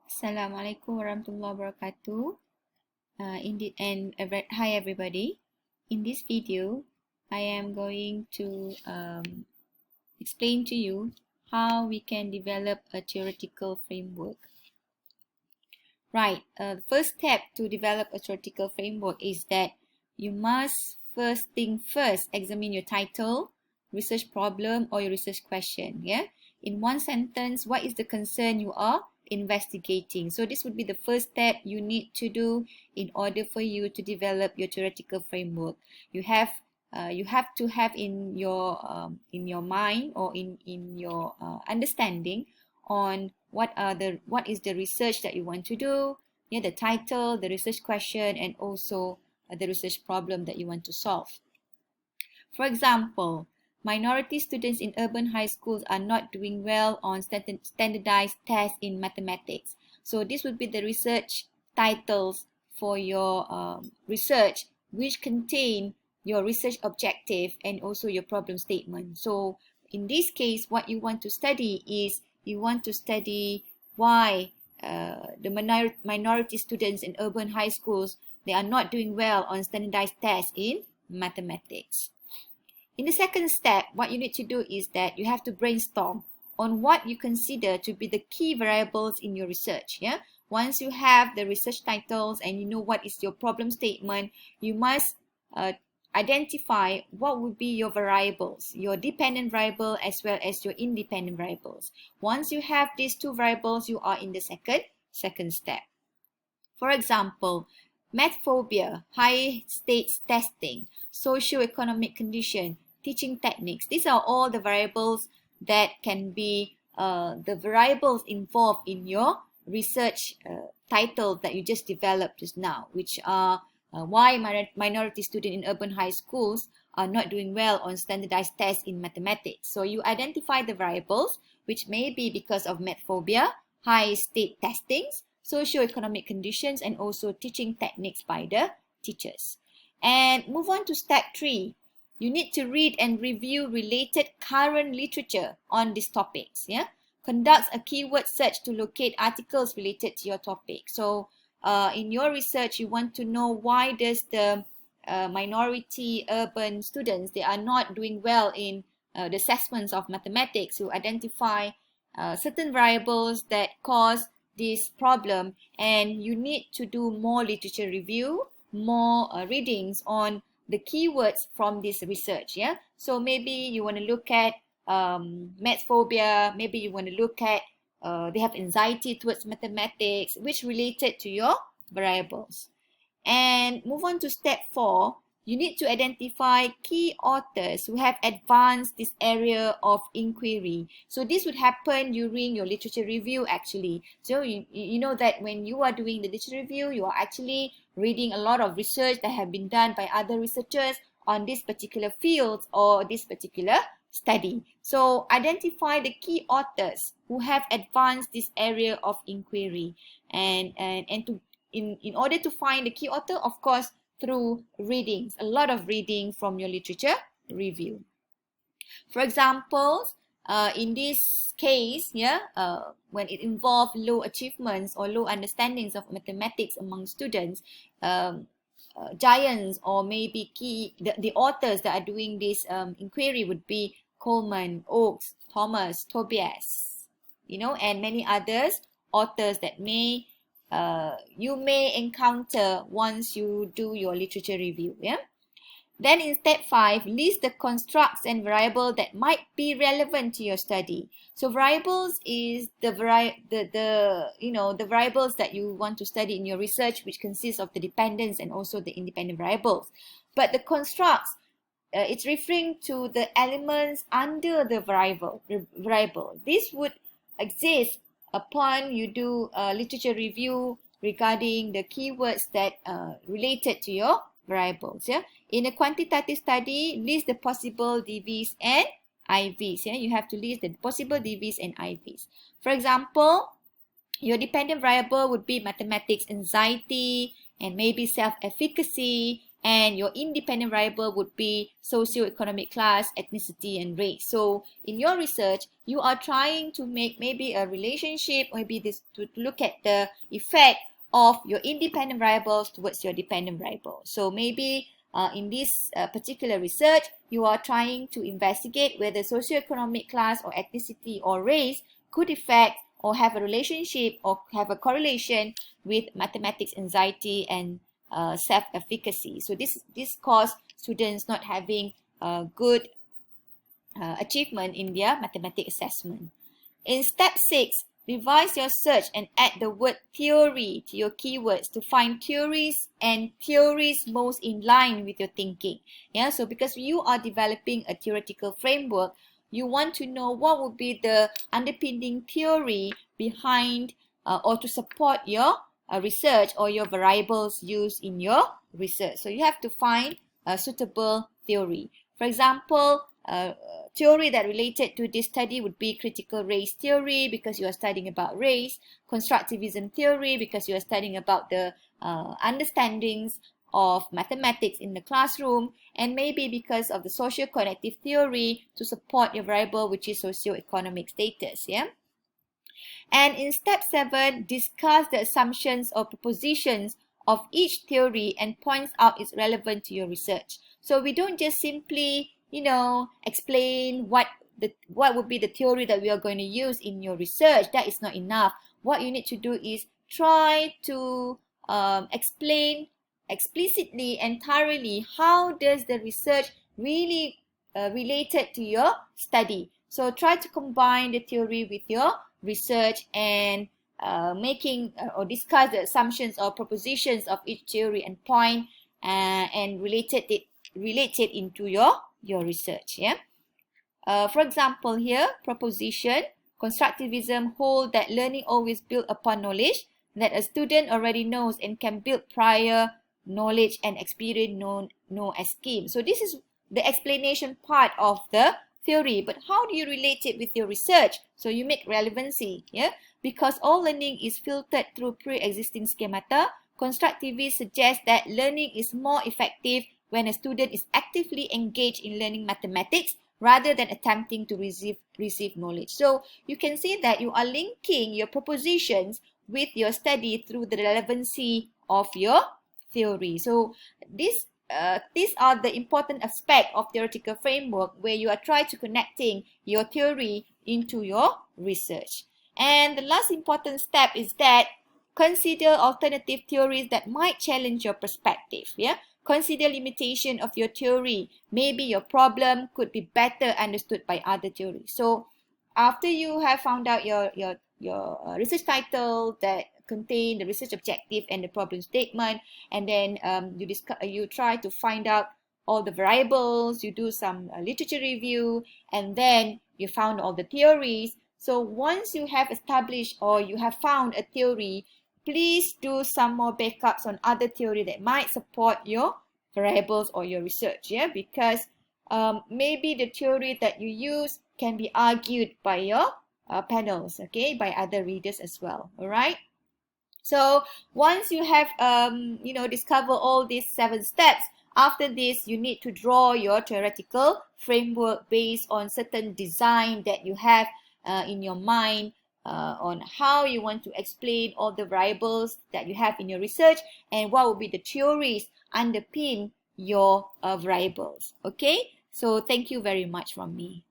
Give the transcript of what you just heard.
Assalamualaikum warahmatullahi wabarakatuh. Hi everybody. In this video, I am going to explain to you how we can develop a theoretical framework. Right. The first step to develop a theoretical framework is that you must first examine your title, research problem, or your research question. Yeah. In one sentence, what is the concern you are investigating? So this would be the first step you need to do in order for you to develop your theoretical framework. You have to have in your mind or in your understanding on what is the research that you want to do, yeah, the title, the research question, and also the research problem that you want to solve. For example, minority students in urban high schools are not doing well on standardized tests in mathematics. So this would be the research titles for your research, which contain your research objective and also your problem statement. So in this case, what you want to study is you want to study why the minority students in urban high schools, they are not doing well on standardized tests in mathematics. In the second step, what you need to do is that you have to brainstorm on what you consider to be the key variables in your research. Yeah. Once you have the research titles and you know what is your problem statement, you must identify what would be your variables, your dependent variable as well as your independent variables. Once you have these two variables, you are in the second step. For example, math phobia, high stakes testing, socio-economic condition, teaching techniques. These are all the variables that can be the variables involved in your research title that you just developed just now, which are why minority students in urban high schools are not doing well on standardized tests in mathematics. So you identify the variables, which may be because of math phobia, high stake testings, socio-economic conditions, and also teaching techniques by the teachers. And move on to step 3. You need to read and review related current literature on these topics. Yeah, conduct a keyword search to locate articles related to your topic. So in your research, you want to know why does the minority urban students, they are not doing well in the assessments of mathematics. You identify certain variables that cause this problem, and you need to do more literature review, more readings on the keywords from this research. Yeah, so maybe you want to look at math phobia, maybe you want to look at they have anxiety towards mathematics, which related to your variables. And move on to step 4. You need to identify key authors who have advanced this area of inquiry. So this would happen during your literature review actually. So you know that when you are doing the literature review, you are actually reading a lot of research that have been done by other researchers on this particular field or this particular study. So identify the key authors who have advanced this area of inquiry, and to in order to find the key author, of course, through readings, a lot of reading from your literature review. For example, in this case, when it involves low achievements or low understandings of mathematics among students, giants or maybe the authors that are doing this inquiry would be Coleman, Oakes, Thomas, Tobias, and many others authors that you may encounter once you do your literature review. Yeah. Then in step 5, list the constructs and variables that might be relevant to your study. So variables is the variables that you want to study in your research, which consists of the dependents and also the independent variables. But the constructs, it's referring to the elements under the variable. This would exist upon you do a literature review regarding the keywords that related to your variables. Yeah. In a quantitative study, list the possible DVs and IVs. Yeah. You have to list the possible DVs and IVs. For example, your dependent variable would be mathematics anxiety and maybe self-efficacy, and your independent variable would be socioeconomic class, ethnicity, and race. So in your research, you are trying to make maybe a relationship, maybe this to look at the effect of your independent variables towards your dependent variable. So maybe in this particular research, you are trying to investigate whether socioeconomic class or ethnicity or race could affect or have a relationship or have a correlation with mathematics anxiety and self-efficacy. So this cause students not having good achievement in their mathematics assessment. In step 6, revise your search and add the word theory to your keywords to find theories and theories most in line with your thinking. Yeah, so because you are developing a theoretical framework, you want to know what would be the underpinning theory behind or to support your research or your variables used in your research. So you have to find a suitable theory. For example, theory that related to this study would be critical race theory because you are studying about race, constructivism theory because you are studying about the understandings of mathematics in the classroom, and maybe because of the socio-cognitive theory to support your variable, which is socio-economic status. Yeah. And in step 7, discuss the assumptions or propositions of each theory and points out its relevance to your research. So we don't just simply, explain what would be the theory that we are going to use in your research. That is not enough. What you need to do is try to explain explicitly and thoroughly how does the research really related to your study. So try to combine the theory with your research and making or discuss the assumptions or propositions of each theory and point and relate it into your research. Yeah. For example, here proposition: constructivism hold that learning always built upon knowledge that a student already knows and can build prior knowledge and experience known as scheme. So this is the explanation part of the theory, but how do you relate it with your research? So you make relevancy. Yeah, because all learning is filtered through pre-existing schemata, constructivists suggest that learning is more effective when a student is actively engaged in learning mathematics rather than attempting to receive knowledge. So you can see that you are linking your propositions with your study through the relevancy of your theory. So these are the important aspect of theoretical framework where you are trying to connecting your theory into your research. And the last important step is that consider alternative theories that might challenge your perspective. Yeah. Consider limitation of your theory. Maybe your problem could be better understood by other theories. So after you have found out your research title that contain the research objective and the problem statement, and then you try to find out all the variables, you do some literature review, and then you found all the theories. So once you have established or you have found a theory, please do some more backups on other theory that might support your variables or your research. Yeah, because maybe the theory that you use can be argued by your panels, okay, by other readers as well. All right. So once you have discover all these 7 steps, after this you need to draw your theoretical framework based on certain design that you have in your mind on how you want to explain all the variables that you have in your research and what will be the theories underpin your variables. Okay, so thank you very much from me.